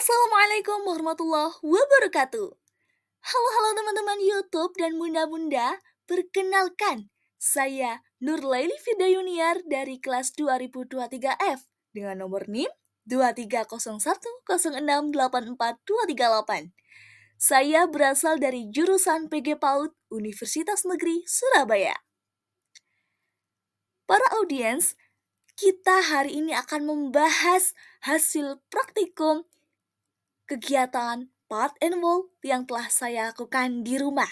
Assalamualaikum warahmatullahi wabarakatuh. Halo teman-teman YouTube dan bunda-bunda. Perkenalkan, saya Nurlaili Fidayuniar dari kelas 2023F dengan nomor NIM 23010684238. Saya berasal dari jurusan PG PAUD Universitas Negeri Surabaya. Para audiens, kita hari ini akan membahas hasil praktikum kegiatan Part and Wall yang telah saya lakukan di rumah.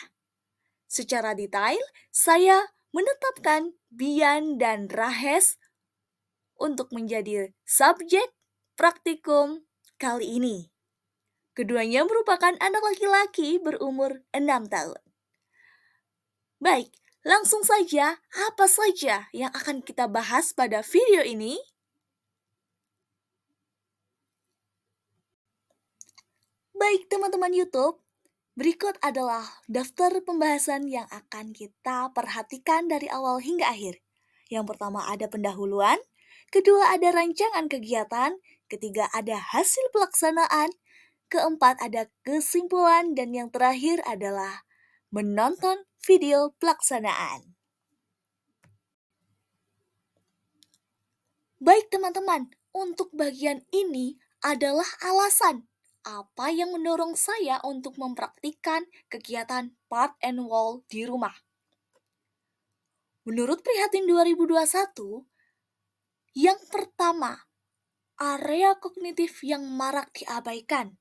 Secara detail, saya menetapkan Bian dan Rahes untuk menjadi subjek praktikum kali ini. Keduanya merupakan anak laki-laki berumur 6 tahun. Baik, langsung saja apa saja yang akan kita bahas pada video ini? Baik teman-teman YouTube, berikut adalah daftar pembahasan yang akan kita perhatikan dari awal hingga akhir. Yang pertama ada pendahuluan, kedua ada rancangan kegiatan, ketiga ada hasil pelaksanaan, keempat ada kesimpulan, dan yang terakhir adalah menonton video pelaksanaan. Baik teman-teman, untuk bagian ini adalah alasan apa yang mendorong saya untuk mempraktikkan kegiatan Part and Wall di rumah. Menurut Prihatin 2021, yang pertama, area kognitif yang marak diabaikan.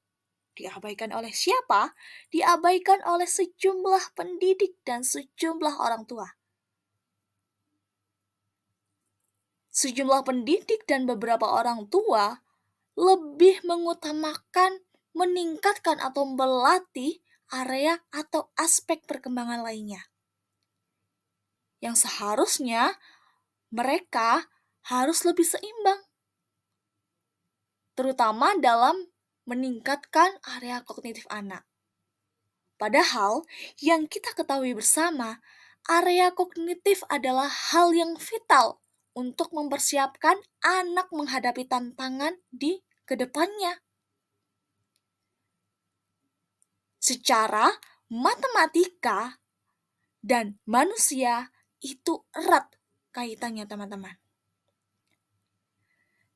Diabaikan oleh siapa? Diabaikan oleh sejumlah pendidik dan sejumlah orang tua. Sejumlah pendidik dan beberapa orang tua lebih mengutamakan meningkatkan atau melatih area atau aspek perkembangan lainnya. Yang seharusnya mereka harus lebih seimbang, terutama dalam meningkatkan area kognitif anak. Padahal yang kita ketahui bersama, area kognitif adalah hal yang vital untuk mempersiapkan anak menghadapi tantangan di kedepannya. Secara matematika dan manusia itu erat kaitannya teman-teman.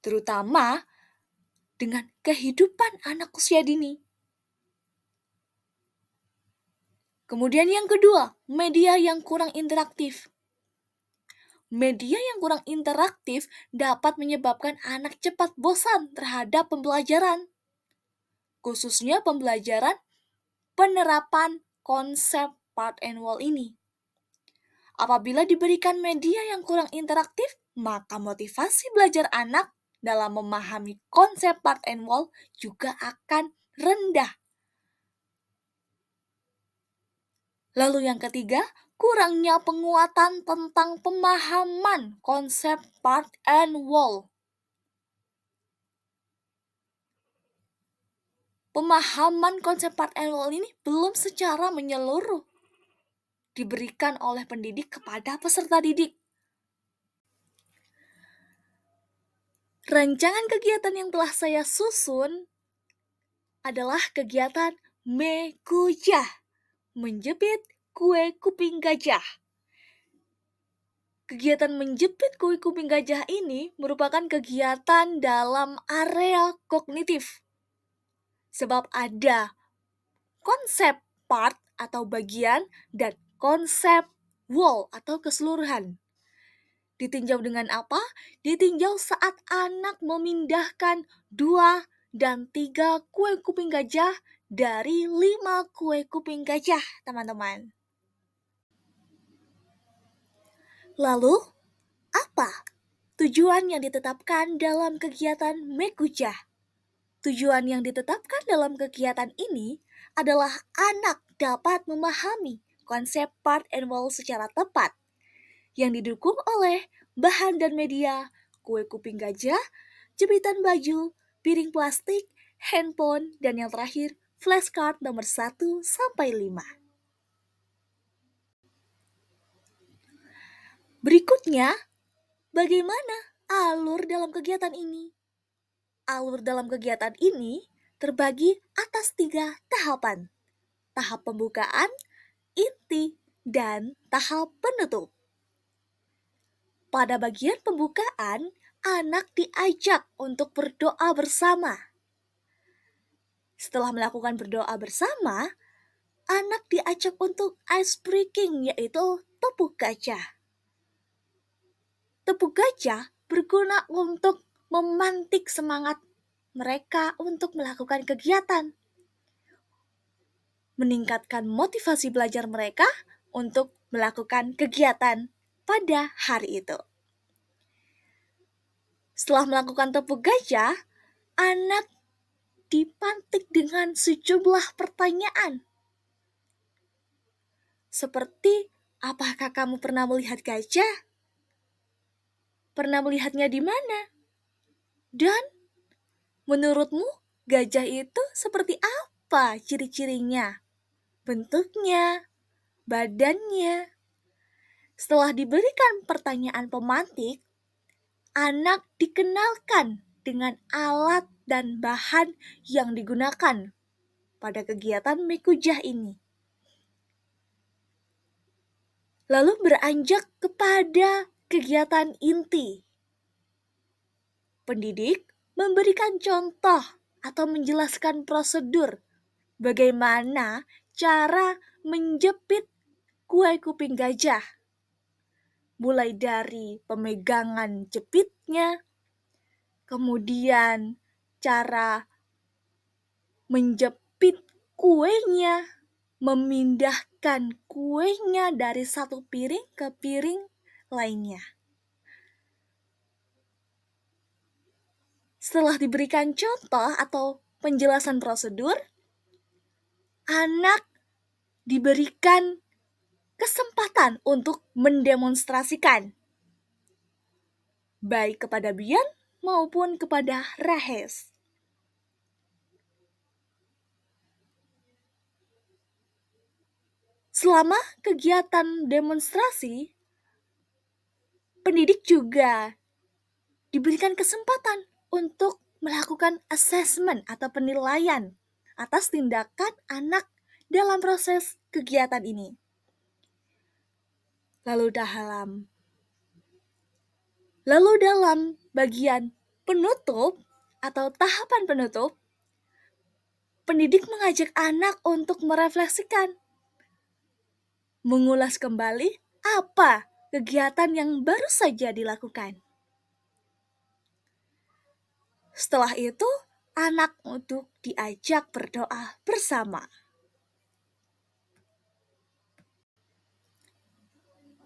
Terutama dengan kehidupan anak usia dini. Kemudian yang kedua, media yang kurang interaktif. Media yang kurang interaktif dapat menyebabkan anak cepat bosan terhadap pembelajaran. Khususnya pembelajaran penerapan konsep Part and Wall ini. Apabila diberikan media yang kurang interaktif, maka motivasi belajar anak dalam memahami konsep Part and Wall juga akan rendah. Lalu yang ketiga, kurangnya penguatan tentang pemahaman konsep Part and Wall. Pemahaman konsep Part and Wall ini belum secara menyeluruh diberikan oleh pendidik kepada peserta didik. Rancangan kegiatan yang telah saya susun adalah kegiatan Mekujah, menjepit kue kuping gajah. Kegiatan menjepit kue kuping gajah ini merupakan kegiatan dalam area kognitif. Sebab ada konsep part atau bagian dan konsep wall atau keseluruhan. Ditinjau dengan apa? Ditinjau saat anak memindahkan 2 dan 3 kue kuping gajah dari 5 kue kuping gajah, teman-teman. Lalu, apa tujuan yang ditetapkan dalam kegiatan Mekujah? Tujuan yang ditetapkan dalam kegiatan ini adalah anak dapat memahami konsep Part and Wall secara tepat, yang didukung oleh bahan dan media, kue kuping gajah, jepitan baju, piring plastik, handphone, dan yang terakhir, flashcard nomor 1 sampai 5. Berikutnya, bagaimana alur dalam kegiatan ini? Alur dalam kegiatan ini terbagi atas 3 tahapan. Tahap pembukaan, inti, dan tahap penutup. Pada bagian pembukaan, anak diajak untuk berdoa bersama. Setelah melakukan berdoa bersama, anak diajak untuk ice breaking, yaitu tepuk gajah. Tepuk gajah berguna untuk memantik semangat mereka untuk melakukan kegiatan, meningkatkan motivasi belajar mereka untuk melakukan kegiatan pada hari itu. Setelah melakukan tepuk gajah, anak dipantik dengan sejumlah pertanyaan. Seperti, apakah kamu pernah melihat gajah? Pernah melihatnya di mana? Dan menurutmu gajah itu seperti apa ciri-cirinya? Bentuknya, badannya. Setelah diberikan pertanyaan pemantik, anak dikenalkan dengan alat dan bahan yang digunakan pada kegiatan mekujah ini. Lalu beranjak kepada kegiatan inti. Pendidik memberikan contoh atau menjelaskan prosedur bagaimana cara menjepit kue kuping gajah. Mulai dari pemegangan jepitnya, kemudian cara menjepit kuenya, memindahkan kuenya dari satu piring ke piring lainnya. Setelah diberikan contoh atau penjelasan prosedur, anak diberikan kesempatan untuk mendemonstrasikan, baik kepada Bian maupun kepada Rahes. Selama kegiatan demonstrasi, pendidik juga diberikan kesempatan untuk melakukan assessment atau penilaian atas tindakan anak dalam proses kegiatan ini. Lalu dalam bagian penutup atau tahapan penutup, pendidik mengajak anak untuk merefleksikan, mengulas kembali apa kegiatan yang baru saja dilakukan. Setelah itu, anak untuk diajak berdoa bersama.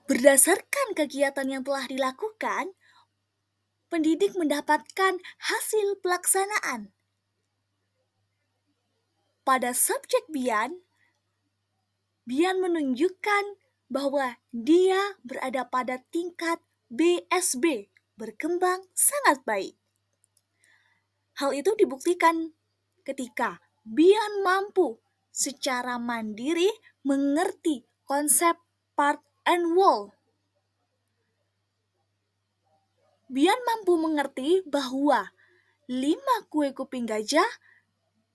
Berdasarkan kegiatan yang telah dilakukan, pendidik mendapatkan hasil pelaksanaan. Pada subjek Bian menunjukkan bahwa dia berada pada tingkat BSB, berkembang sangat baik. Hal itu dibuktikan ketika Bian mampu secara mandiri mengerti konsep part and whole. Bian mampu mengerti bahwa 5 kue kuping gajah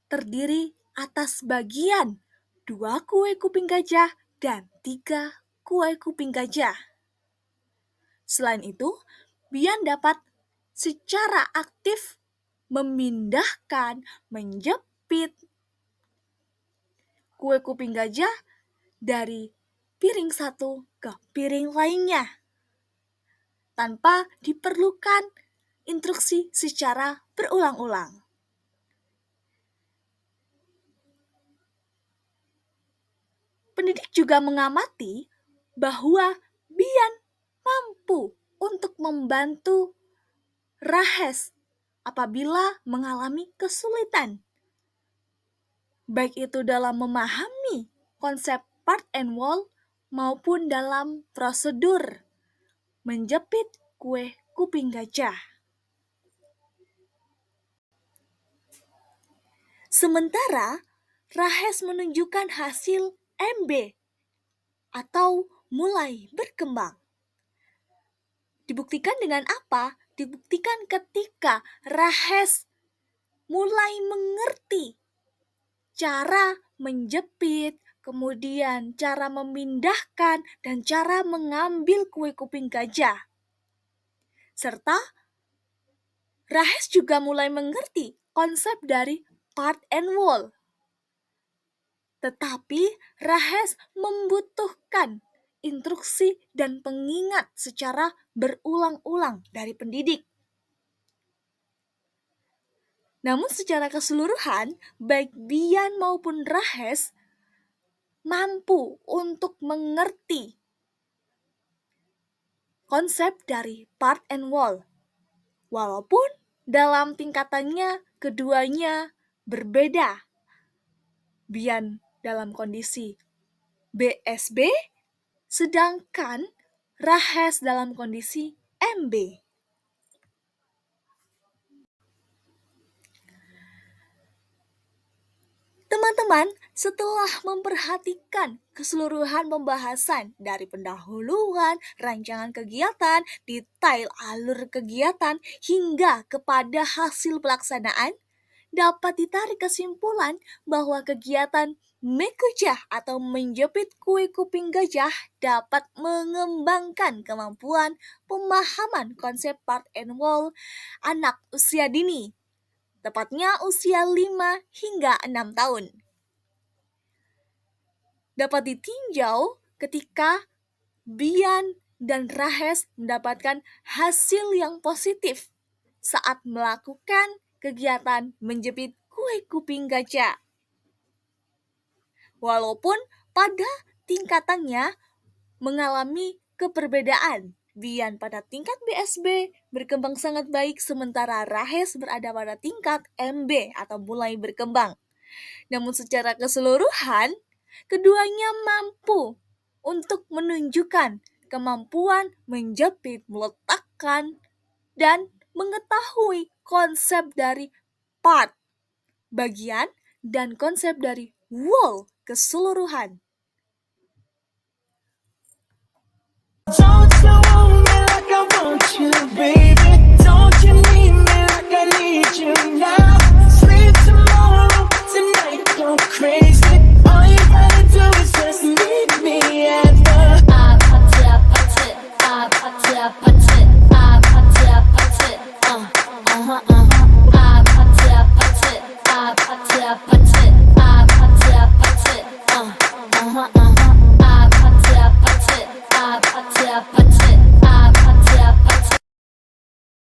terdiri atas bagian 2 kue kuping gajah dan 3 kue kuping gajah. Selain itu, Bian dapat secara aktif memindahkan, menjepit kue kuping gajah dari piring satu ke piring lainnya tanpa diperlukan instruksi secara berulang-ulang. Pendidik juga mengamati bahwa Bian mampu untuk membantu Rahes apabila mengalami kesulitan, baik itu dalam memahami konsep part and whole maupun dalam prosedur menjepit kue kuping gajah. Sementara Rahes menunjukkan hasil MB atau mulai berkembang. Dibuktikan dengan apa? Dibuktikan ketika Rahes mulai mengerti cara menjepit, kemudian cara memindahkan, dan cara mengambil kue kuping gajah. Serta Rahes juga mulai mengerti konsep dari part and whole. Tetapi Rahes membutuhkan instruksi dan pengingat secara berulang-ulang dari pendidik. Namun secara keseluruhan, baik Bian maupun Rahes mampu untuk mengerti konsep dari part and whole. Walaupun dalam tingkatannya keduanya berbeda. Bian dalam kondisi BSB, sedangkan Rahes dalam kondisi MB. Teman-teman, setelah memperhatikan keseluruhan pembahasan dari pendahuluan, rancangan kegiatan, detail alur kegiatan, hingga kepada hasil pelaksanaan, dapat ditarik kesimpulan bahwa kegiatan mekujah atau menjepit kue kuping gajah dapat mengembangkan kemampuan pemahaman konsep part and whole anak usia dini, tepatnya usia 5 hingga 6 tahun. Dapat ditinjau ketika Bian dan Rahes mendapatkan hasil yang positif saat melakukan kegiatan menjepit kue kuping gajah. Walaupun pada tingkatannya mengalami keperbedaan. Bian pada tingkat BSB berkembang sangat baik, sementara Rahes berada pada tingkat MB atau mulai berkembang. Namun secara keseluruhan, keduanya mampu untuk menunjukkan kemampuan menjepit, meletakkan, dan mengetahui konsep dari part, bagian, dan konsep dari whole, keseluruhan. Don't you want me like I want you, baby?